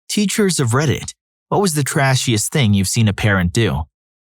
Teachers have read it. What was the trashiest thing you've seen a parent do?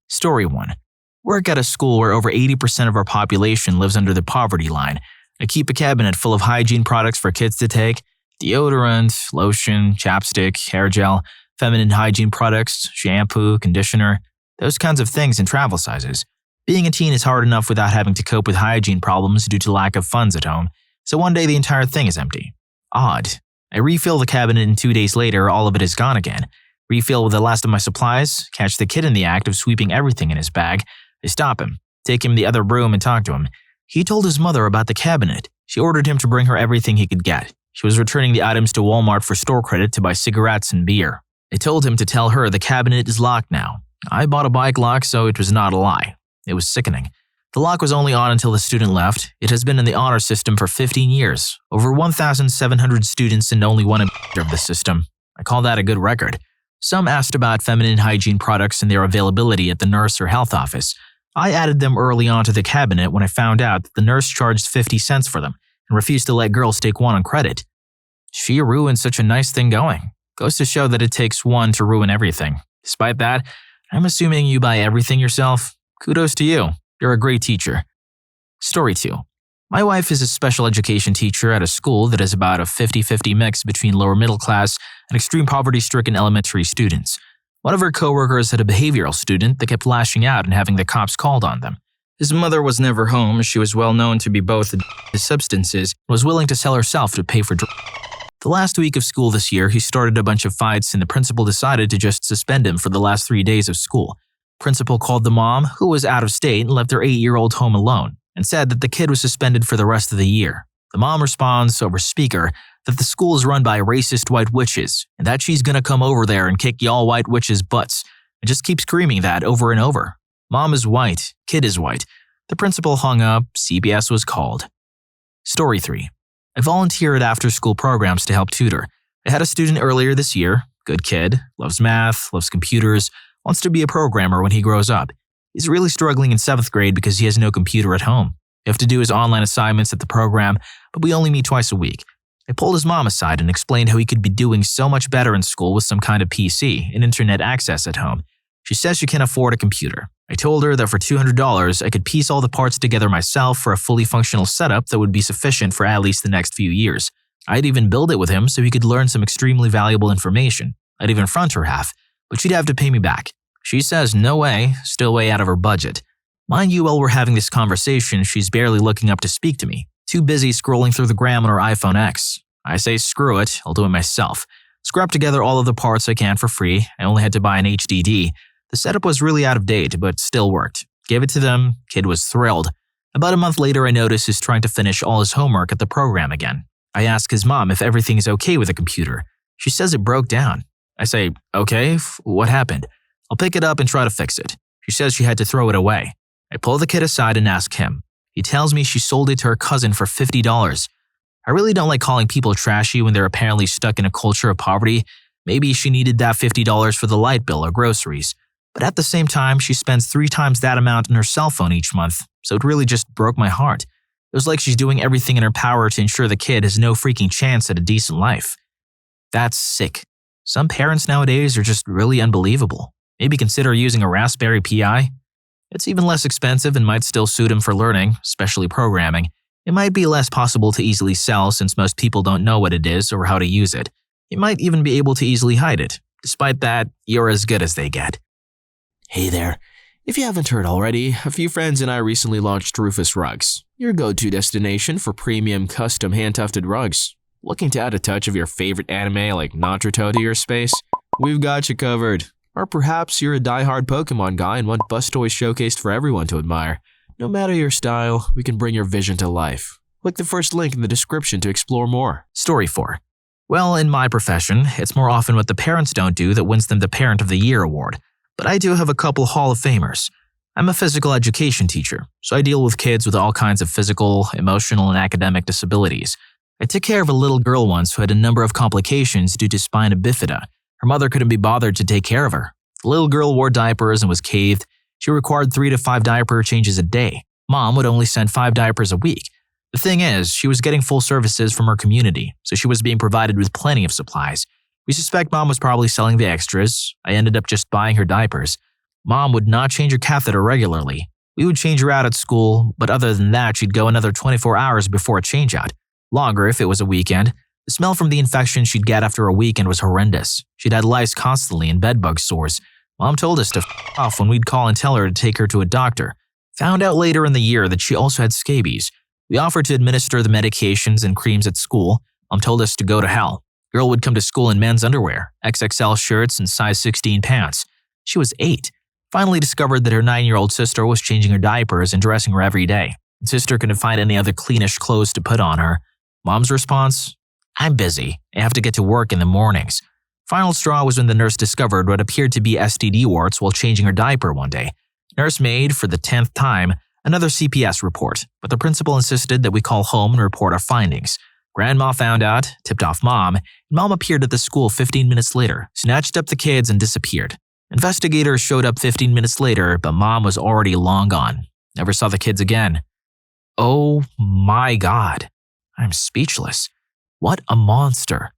Story 1. Work at a school where over 80% of our population lives under the poverty line. I keep a cabinet full of hygiene products for kids to take: deodorant, lotion, chapstick, hair gel, feminine hygiene products, shampoo, conditioner, those kinds of things in travel sizes. Being a teen is hard enough without having to cope with hygiene problems due to lack of funds at home, so one day the entire thing is empty. Odd. I refill the cabinet and 2 days later all of it is gone again. Refill with the last of my supplies, catch the kid in the act of sweeping everything in his bag. I stop him, take him to the other room and talk to him. He told his mother about the cabinet. She ordered him to bring her everything he could get. She was returning the items to Walmart for store credit to buy cigarettes and beer. I told him to tell her the cabinet is locked now. I bought a bike lock, so it was not a lie. It was sickening. The lock was only on until the student left. It has been in the honor system for 15 years. Over 1,700 students and only one of the system. I call that a good record. Some asked about feminine hygiene products and their availability at the nurse or health office. I added them early on to the cabinet when I found out that the nurse charged 50 cents for them and refused to let girls take one on credit. She ruined such a nice thing going. Goes to show that it takes one to ruin everything. Despite that, I'm assuming you buy everything yourself. Kudos to you. You're a great teacher. Story 2. My wife is a special education teacher at a school that is about a 50-50 mix between lower middle class and extreme poverty-stricken elementary students. One of her coworkers had a behavioral student that kept lashing out and having the cops called on them. His mother was never home as she was well known to be both addicted to substances and was willing to sell herself to pay for drugs. The last week of school this year, he started a bunch of fights and the principal decided to just suspend him for the last 3 days of school. Principal called the mom, who was out of state and left their 8-year-old home alone, and said that the kid was suspended for the rest of the year. The mom responds over speaker that the school is run by racist white witches and that she's gonna come over there and kick y'all white witches' butts, and just keeps screaming that over and over. Mom is white, kid is white. The principal hung up, CPS was called. Story 3. I volunteer at after-school programs to help tutor. I had a student earlier this year, good kid, loves math, loves computers, wants to be a programmer when he grows up. He's really struggling in 7th grade because he has no computer at home. You have to do his online assignments at the program, but we only meet twice a week. I pulled his mom aside and explained how he could be doing so much better in school with some kind of PC and internet access at home. She says she can't afford a computer. I told her that for $200, I could piece all the parts together myself for a fully functional setup that would be sufficient for at least the next few years. I'd even build it with him so he could learn some extremely valuable information. I'd even front her half, but she'd have to pay me back. She says no way, still way out of her budget. Mind you, while we're having this conversation, she's barely looking up to speak to me, too busy scrolling through the gram on her iPhone X. I say screw it, I'll do it myself. Scrap together all of the parts I can for free. I only had to buy an HDD. The setup was really out of date, but still worked. Gave it to them, kid was thrilled. About a month later, I notice he's trying to finish all his homework at the program again. I ask his mom if everything is okay with the computer. She says it broke down. I say, okay, what happened? I'll pick it up and try to fix it. She says she had to throw it away. I pull the kid aside and ask him. He tells me she sold it to her cousin for $50. I really don't like calling people trashy when they're apparently stuck in a culture of poverty. Maybe she needed that $50 for the light bill or groceries. But at the same time, she spends 3 times that amount on her cell phone each month, so it really just broke my heart. It was like she's doing everything in her power to ensure the kid has no freaking chance at a decent life. That's sick. Some parents nowadays are just really unbelievable. Maybe consider using a Raspberry Pi. It's even less expensive and might still suit him for learning, especially programming. It might be less possible to easily sell since most people don't know what it is or how to use it. You might even be able to easily hide it. Despite that, you're as good as they get. Hey there. If you haven't heard already, a few friends and I recently launched Rufus Rugs, your go-to destination for premium custom hand-tufted rugs. Looking to add a touch of your favorite anime like Naruto to your space? We've got you covered. Or perhaps you're a die-hard Pokemon guy and want bus toys showcased for everyone to admire. No matter your style, we can bring your vision to life. Click the first link in the description to explore more. Story 4. Well, in my profession, it's more often what the parents don't do that wins them the Parent of the Year award. But I do have a couple Hall of Famers. I'm a physical education teacher, so I deal with kids with all kinds of physical, emotional, and academic disabilities. I took care of a little girl once who had a number of complications due to spina bifida. Her mother couldn't be bothered to take care of her. The little girl wore diapers and was caved. She required 3 to 5 diaper changes a day. Mom would only send 5 diapers a week. The thing is, she was getting full services from her community, so she was being provided with plenty of supplies. We suspect Mom was probably selling the extras. I ended up just buying her diapers. Mom would not change her catheter regularly. We would change her out at school, but other than that, she'd go another 24 hours before a change-out. Longer if it was a weekend. The smell from the infection she'd get after a weekend was horrendous. She'd had lice constantly and bedbug sores. Mom told us to f off when we'd call and tell her to take her to a doctor. Found out later in the year that she also had scabies. We offered to administer the medications and creams at school. Mom told us to go to hell. Girl would come to school in men's underwear, XXL shirts, and size 16 pants. She was 8. Finally discovered that her 9-year-old sister was changing her diapers and dressing her every day. Sister couldn't find any other cleanish clothes to put on her. Mom's response? I'm busy. I have to get to work in the mornings. Final straw was when the nurse discovered what appeared to be STD warts while changing her diaper one day. Nurse made, for the 10th time, another CPS report, but the principal insisted that we call home and report our findings. Grandma found out, tipped off Mom, and Mom appeared at the school 15 minutes later, snatched up the kids, and disappeared. Investigators showed up 15 minutes later, but Mom was already long gone. Never saw the kids again. Oh my God. I'm speechless. What a monster.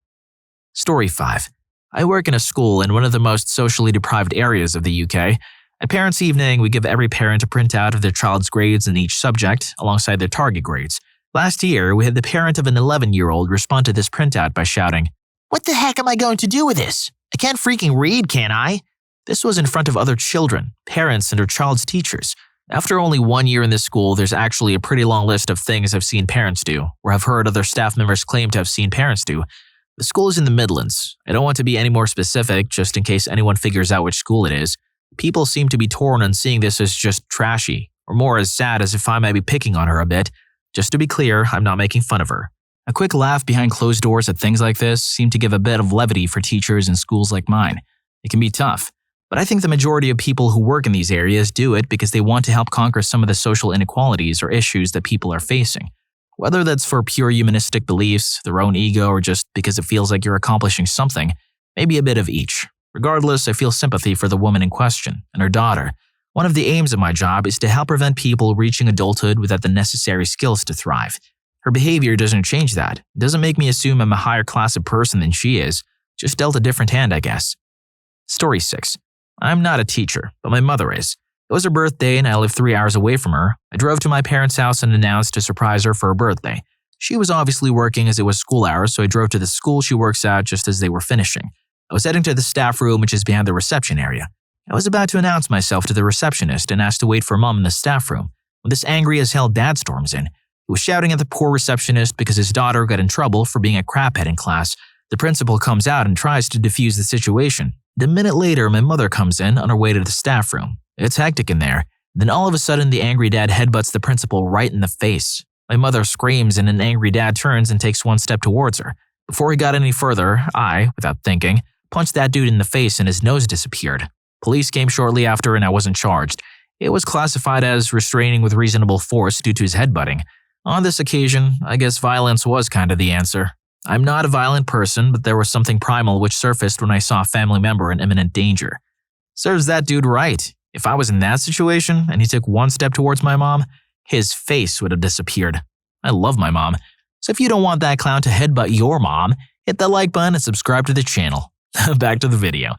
Story 5. I work in a school in one of the most socially deprived areas of the UK. At Parents' Evening, we give every parent a printout of their child's grades in each subject, alongside their target grades. Last year, we had the parent of an 11-year-old respond to this printout by shouting, "What the heck am I going to do with this? I can't freaking read, can I?" This was in front of other children, parents, and their child's teachers. After only 1 year in this school, there's actually a pretty long list of things I've seen parents do, or have heard other staff members claim to have seen parents do. The school is in the Midlands. I don't want to be any more specific, just in case anyone figures out which school it is. People seem to be torn on seeing this as just trashy, or more as sad as if I might be picking on her a bit. Just to be clear, I'm not making fun of her. A quick laugh behind closed doors at things like this seem to give a bit of levity for teachers in schools like mine. It can be tough, but I think the majority of people who work in these areas do it because they want to help conquer some of the social inequalities or issues that people are facing. Whether that's for pure humanistic beliefs, their own ego, or just because it feels like you're accomplishing something, maybe a bit of each. Regardless, I feel sympathy for the woman in question and her daughter. One of the aims of my job is to help prevent people reaching adulthood without the necessary skills to thrive. Her behavior doesn't change that. It doesn't make me assume I'm a higher class of person than she is. Just dealt a different hand, I guess. Story 6. I'm not a teacher, but my mother is. It was her birthday and I live 3 hours away from her. I drove to my parents' house and announced to surprise her for her birthday. She was obviously working as it was school hours, so I drove to the school she works at just as they were finishing. I was heading to the staff room, which is behind the reception area. I was about to announce myself to the receptionist and asked to wait for Mom in the staff room when this angry as hell dad storms in. He was shouting at the poor receptionist because his daughter got in trouble for being a craphead in class. The principal comes out and tries to defuse the situation. A minute later, my mother comes in on her way to the staff room. It's hectic in there. Then all of a sudden, the angry dad headbutts the principal right in the face. My mother screams and an angry dad turns and takes one step towards her. Before he got any further, I, without thinking, punched that dude in the face and his nose disappeared. Police came shortly after and I wasn't charged. It was classified as restraining with reasonable force due to his headbutting. On this occasion, I guess violence was kind of the answer. I'm not a violent person, but there was something primal which surfaced when I saw a family member in imminent danger. Serves that dude right. If I was in that situation and he took one step towards my mom, his face would have disappeared. I love my mom. So if you don't want that clown to headbutt your mom, hit that like button and subscribe to the channel. Back to the video.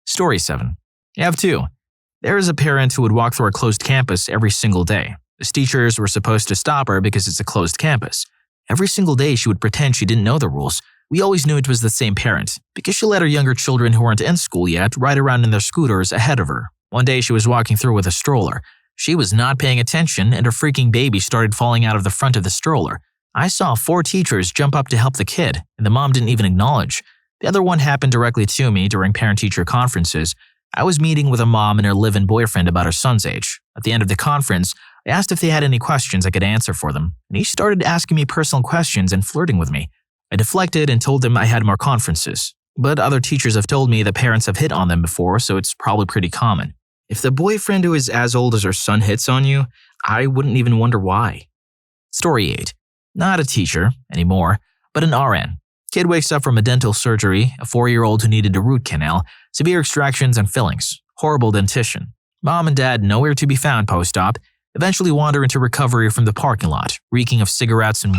Story 7. I have 2. There is a parent who would walk through a closed campus every single day. His teachers were supposed to stop her because it's a closed campus. Every single day she would pretend she didn't know the rules. We always knew it was the same parent because she let her younger children who weren't in school yet ride around in their scooters ahead of her. One day she was walking through with a stroller. She was not paying attention and her freaking baby started falling out of the front of the stroller. I saw 4 teachers jump up to help the kid, and the mom didn't even acknowledge. The other one happened directly to me during parent-teacher conferences. I was meeting with a mom and her live-in boyfriend about her son's age. At the end of the conference, I asked if they had any questions I could answer for them, and he started asking me personal questions and flirting with me. I deflected and told him I had more conferences. But other teachers have told me that parents have hit on them before, so it's probably pretty common. If the boyfriend who is as old as her son hits on you, I wouldn't even wonder why. Story 8. Not a teacher anymore, but an RN. Kid wakes up from a dental surgery, a 4-year-old who needed a root canal, severe extractions and fillings, horrible dentition. Mom and dad nowhere to be found post-op, eventually wander into recovery from the parking lot, reeking of cigarettes and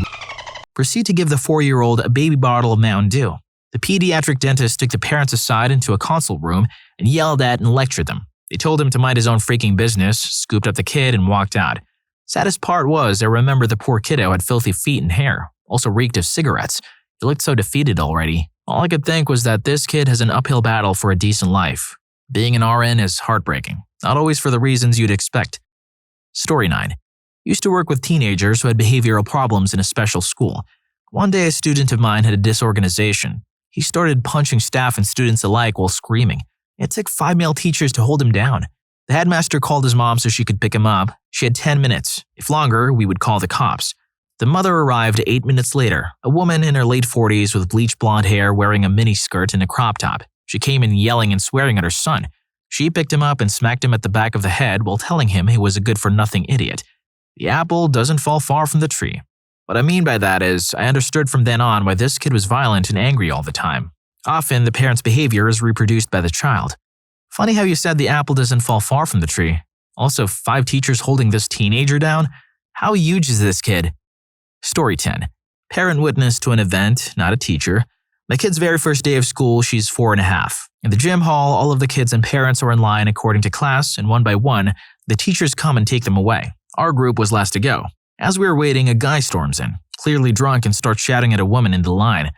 proceed to give the 4-year-old a baby bottle of Mountain Dew. The pediatric dentist took the parents aside into a consult room and yelled at and lectured them. They told him to mind his own freaking business, scooped up the kid, and walked out. Saddest part was, I remember the poor kiddo had filthy feet and hair, also reeked of cigarettes. He looked so defeated already. All I could think was that this kid has an uphill battle for a decent life. Being an RN is heartbreaking, not always for the reasons you'd expect. Story 9. Used to work with teenagers who had behavioral problems in a special school. One day a student of mine had a disorganization. He started punching staff and students alike while screaming. It took 5 male teachers to hold him down. The headmaster called his mom so she could pick him up. She had 10 minutes. If longer, we would call the cops. The mother arrived 8 minutes later, a woman in her late 40s with bleached blonde hair wearing a miniskirt and a crop top. She came in yelling and swearing at her son. She picked him up and smacked him at the back of the head while telling him he was a good-for-nothing idiot. The apple doesn't fall far from the tree. What I mean by that is, I understood from then on why this kid was violent and angry all the time. Often, the parent's behavior is reproduced by the child. Funny how you said the apple doesn't fall far from the tree. Also, 5 teachers holding this teenager down? How huge is this kid? Story 10. Parent witness to an event, not a teacher. My kid's very first day of school, she's 4.5. In the gym hall, all of the kids and parents are in line according to class, and one by one, the teachers come and take them away. Our group was last to go. As we were waiting, a guy storms in, clearly drunk, and starts shouting at a woman in the line.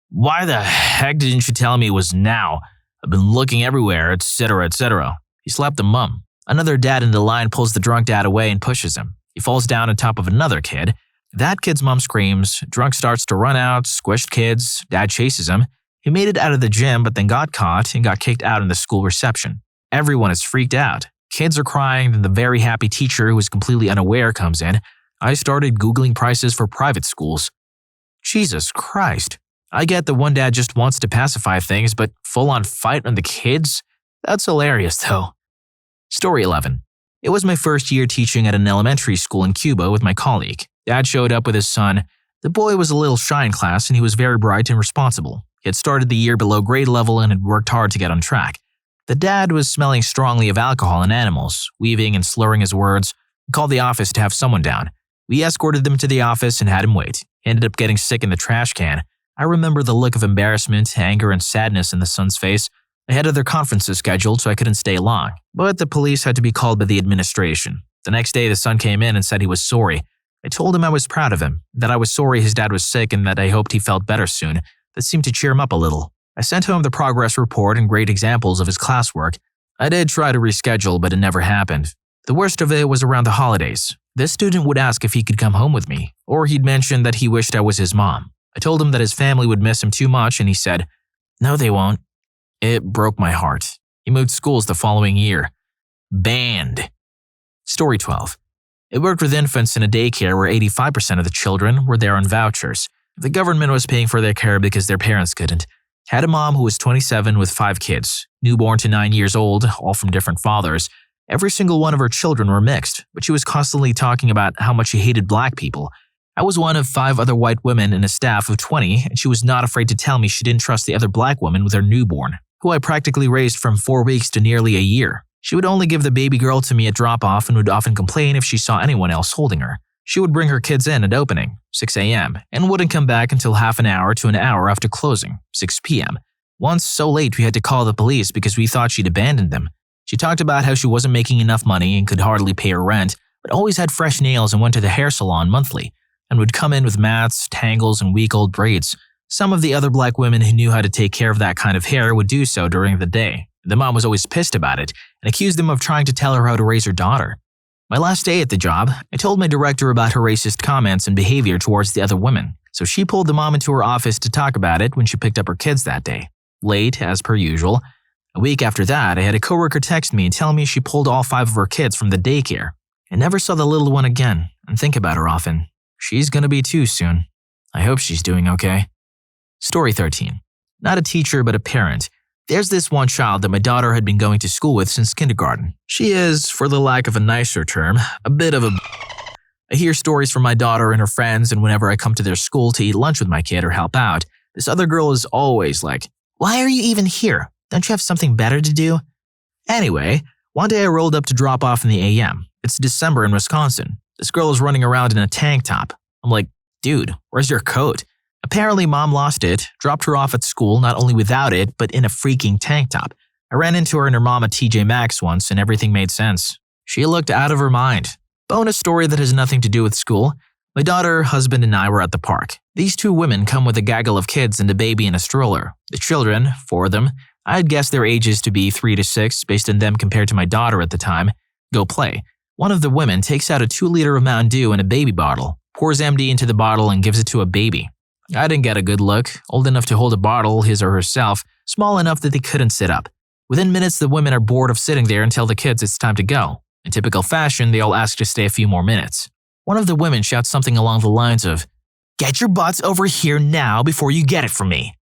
"Why the heck didn't you tell me it was now? I've been looking everywhere, etc., etc." He slapped the mum. Another dad in the line pulls the drunk dad away and pushes him. He falls down on top of another kid. That kid's mom screams. Drunk starts to run out, squished kids. Dad chases him. He made it out of the gym but then got caught and got kicked out in the school reception. Everyone is freaked out. Kids are crying, then the very happy teacher who is completely unaware comes in. I started Googling prices for private schools. Jesus Christ. I get that one dad just wants to pacify things, but full-on fight on the kids? That's hilarious, though. Story 11. It was my first year teaching at an elementary school in Cuba with my colleague. Dad showed up with his son. The boy was a little shy in class, and he was very bright and responsible. He had started the year below grade level and had worked hard to get on track. The dad was smelling strongly of alcohol and animals, weaving and slurring his words. He called the office to have someone down. We escorted them to the office and had him wait. He ended up getting sick in the trash can. I remember the look of embarrassment, anger, and sadness in the son's face. I had other conferences scheduled, so I couldn't stay long. But the police had to be called by the administration. The next day, the son came in and said he was sorry. I told him I was proud of him, that I was sorry his dad was sick and that I hoped he felt better soon. That seemed to cheer him up a little. I sent home the progress report and great examples of his classwork. I did try to reschedule, but it never happened. The worst of it was around the holidays. This student would ask if he could come home with me, or he'd mention that he wished I was his mom. I told him that his family would miss him too much, and he said, "No, they won't." It broke my heart. He moved schools the following year. Banned. Story 12. It worked with infants in a daycare where 85% of the children were there on vouchers. The government was paying for their care because their parents couldn't. Had a mom who was 27 with 5 kids, newborn to 9 years old, all from different fathers. Every single one of her children were mixed, but she was constantly talking about how much she hated black people. I was one of 5 other white women in a staff of 20, and she was not afraid to tell me she didn't trust the other black woman with her newborn, who I practically raised from 4 weeks to nearly a year. She would only give the baby girl to me at drop-off and would often complain if she saw anyone else holding her. She would bring her kids in at opening, 6 a.m., and wouldn't come back until half an hour to an hour after closing, 6 p.m. Once so late we had to call the police because we thought she'd abandoned them. She talked about how she wasn't making enough money and could hardly pay her rent, but always had fresh nails and went to the hair salon monthly, and would come in with mats, tangles, and week-old braids. Some of the other black women who knew how to take care of that kind of hair would do so during the day. The mom was always pissed about it and accused them of trying to tell her how to raise her daughter. My last day at the job, I told my director about her racist comments and behavior towards the other women, so she pulled the mom into her office to talk about it when she picked up her kids that day. Late, as per usual. A week after that, I had a coworker text me and tell me she pulled all 5 of her kids from the daycare. I never saw the little one again and think about her often. She's gonna be 2 soon. I hope she's doing okay. Story 13. Not a teacher, but a parent. There's this one child that my daughter had been going to school with since kindergarten. She is, for the lack of a nicer term, a bit of a I hear stories from my daughter and her friends, and whenever I come to their school to eat lunch with my kid or help out, this other girl is always like, "Why are you even here? Don't you have something better to do?" Anyway, one day I rolled up to drop off in the AM. It's December in Wisconsin. This girl is running around in a tank top. I'm like, "Dude, where's your coat?" Apparently, mom lost it, dropped her off at school not only without it, but in a freaking tank top. I ran into her and her mom at TJ Maxx once and everything made sense. She looked out of her mind. Bonus story that has nothing to do with school. My daughter, husband, and I were at the park. These two women come with a gaggle of kids and a baby in a stroller. The children, 4 of them, I'd guess their ages to be 3 to 6 based on them compared to my daughter at the time, go play. One of the women takes out a 2-liter of Mountain Dew in a baby bottle, pours empty into the bottle and gives it to a baby. I didn't get a good look, old enough to hold a bottle, his or herself, small enough that they couldn't sit up. Within minutes, the women are bored of sitting there and tell the kids it's time to go. In typical fashion, they all ask to stay a few more minutes. One of the women shouts something along the lines of, "Get your butts over here now before you get it from me."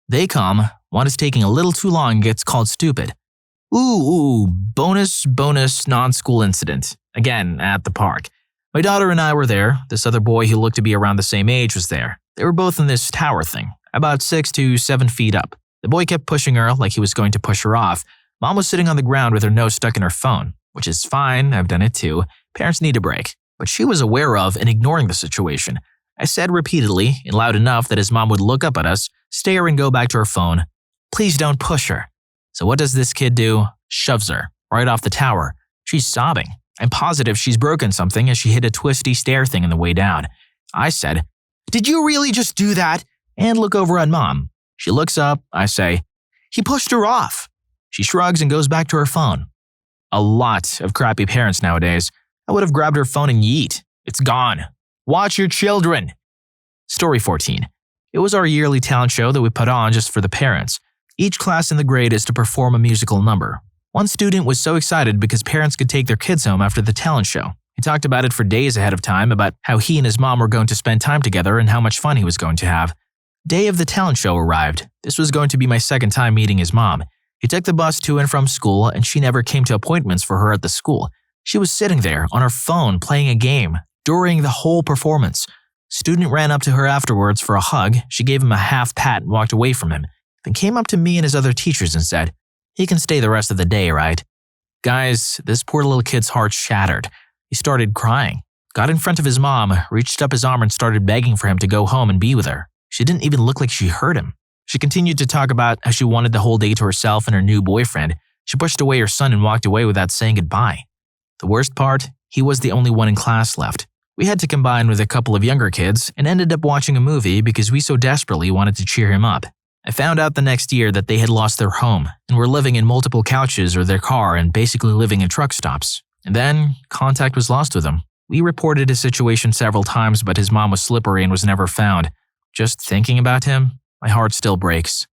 They come, one is taking a little too long and gets called stupid. Ooh, bonus, non-school incident. Again, at the park. My daughter and I were there. This other boy who looked to be around the same age was there. They were both in this tower thing, about 6 to 7 feet up. The boy kept pushing her like he was going to push her off. Mom was sitting on the ground with her nose stuck in her phone, which is fine, I've done it too. Parents need a break. But she was aware of and ignoring the situation. I said repeatedly, and loud enough that his mom would look up at us, stare and go back to her phone. Please don't push her. So what does this kid do? Shoves her, right off the tower. She's sobbing. I'm positive she's broken something as she hit a twisty stair thing on the way down. I said, "Did you really just do that?" And look over at Mom. She looks up, I say, "He pushed her off." She shrugs and goes back to her phone. A lot of crappy parents nowadays. I would have grabbed her phone and yeet. It's gone. Watch your children. Story 14. It was our yearly talent show that we put on just for the parents. Each class in the grade is to perform a musical number. One student was so excited because parents could take their kids home after the talent show. He talked about it for days ahead of time about how he and his mom were going to spend time together and how much fun he was going to have. Day of the talent show arrived. This was going to be my second time meeting his mom. He took the bus to and from school and she never came to appointments for her at the school. She was sitting there on her phone playing a game during the whole performance. Student ran up to her afterwards for a hug. She gave him a half pat and walked away from him, then came up to me and his other teachers and said, "He can stay the rest of the day, right?" Guys, this poor little kid's heart shattered. He started crying, got in front of his mom, reached up his arm and started begging for him to go home and be with her. She didn't even look like she heard him. She continued to talk about how she wanted the whole day to herself and her new boyfriend. She pushed away her son and walked away without saying goodbye. The worst part, he was the only one in class left. We had to combine with a couple of younger kids and ended up watching a movie because we so desperately wanted to cheer him up. I found out the next year that they had lost their home and were living in multiple couches or their car and basically living in truck stops. And then, contact was lost with him. We reported his situation several times, but his mom was slippery and was never found. Just thinking about him, my heart still breaks.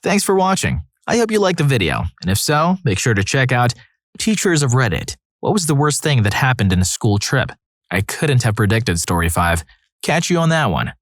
Thanks for watching. I hope you liked the video, and if so, make sure to check out Teachers of Read It. What was the worst thing that happened in a school trip? I couldn't have predicted Story 5. Catch you on that one.